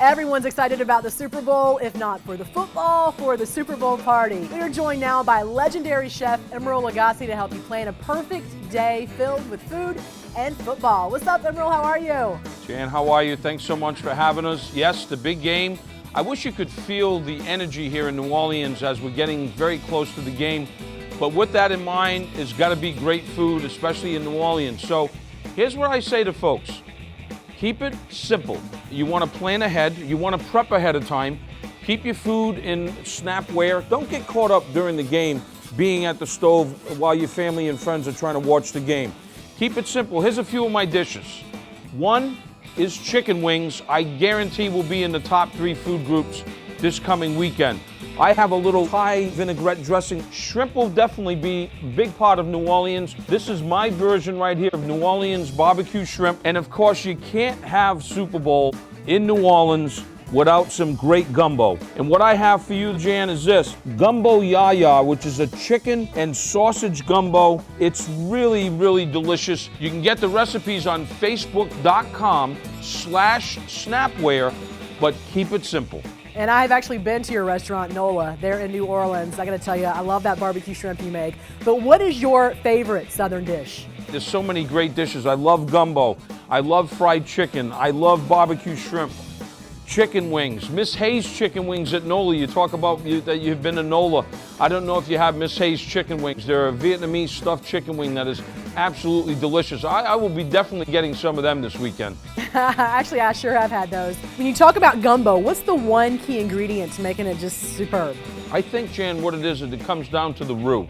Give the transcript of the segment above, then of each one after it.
Everyone's excited about the Super Bowl, if not for the football, for the Super Bowl party. We are joined now by legendary chef Emeril Lagasse to help you plan a perfect day filled with food and football. What's up, Emeril? How are you? Jan, how are you? Thanks so much for having us. Yes, the big game. I wish you could feel the energy here in New Orleans as we're getting very close to the game. But with that in mind, it's got to be great food, especially in New Orleans. So here's what I say to folks. Keep it simple. You want to plan ahead. You want to prep ahead of time. Keep your food in Snapware. Don't get caught up during the game being at the stove while your family and friends are trying to watch the game. Keep it simple. Here's a few of my dishes. One is chicken wings. I guarantee will be in the top 3 food groups this coming weekend. I have a little Thai vinaigrette dressing. Shrimp will definitely be a big part of New Orleans. This is my version right here of New Orleans barbecue shrimp. And of course, you can't have Super Bowl in New Orleans without some great gumbo. And what I have for you, Jan, is this gumbo yaya, which is a chicken and sausage gumbo. It's really, really delicious. You can get the recipes on facebook.com/Snapware, but keep it simple. And I've actually been to your restaurant, Nola, there in New Orleans. I gotta tell you, I love that barbecue shrimp you make. But what is your favorite Southern dish? There's so many great dishes. I love gumbo. I love fried chicken. I love barbecue shrimp. Chicken wings. Miss Hayes chicken wings at Nola. You talk about that you've been to Nola. I don't know if you have Miss Hayes chicken wings. They're a Vietnamese stuffed chicken wing that is absolutely delicious. I will be definitely getting some of them this weekend. Actually, I sure have had those. When you talk about gumbo, what's the one key ingredient to making it just superb? I think, Jan, what it is it comes down to the roux.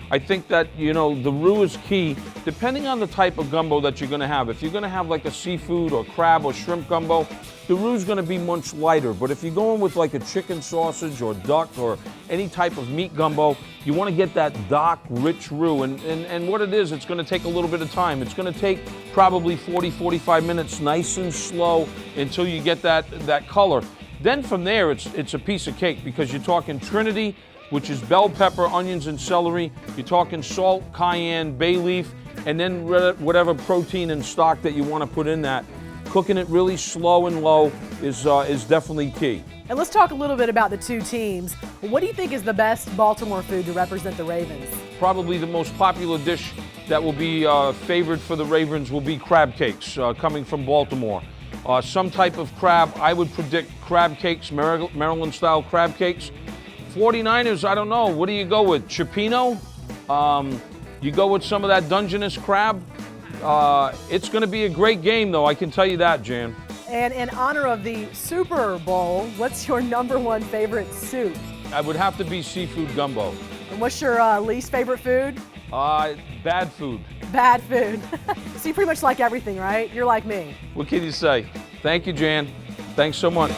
I think that, the roux is key, depending on the type of gumbo that you're gonna have. If you're gonna have like a seafood or crab or shrimp gumbo, the roux is gonna be much lighter. But if you're going with like a chicken sausage or duck or any type of meat gumbo, you wanna get that dark, rich roux. And what it is, it's gonna take a little bit of time. It's gonna take probably 40, 45 minutes, nice and slow, until you get that color. Then from there, it's a piece of cake, because you're talking Trinity, which is bell pepper, onions, and celery. You're talking salt, cayenne, bay leaf, and then whatever protein and stock that you want to put in that. Cooking it really slow and low is definitely key. And let's talk a little bit about the two teams. What do you think is the best Baltimore food to represent the Ravens? Probably the most popular dish that will be favored for the Ravens will be crab cakes coming from Baltimore. Some type of crab. I would predict crab cakes, Maryland-style crab cakes. 49ers, I don't know. What do you go with? Cioppino? You go with some of that Dungeness crab? It's going to be a great game, though. I can tell you that, Jan. And in honor of the Super Bowl, what's your #1 favorite soup? I would have to be seafood gumbo. And what's your least favorite food? Bad food. Bad food. So you pretty much like everything, right? You're like me. What can you say? Thank you, Jan. Thanks so much.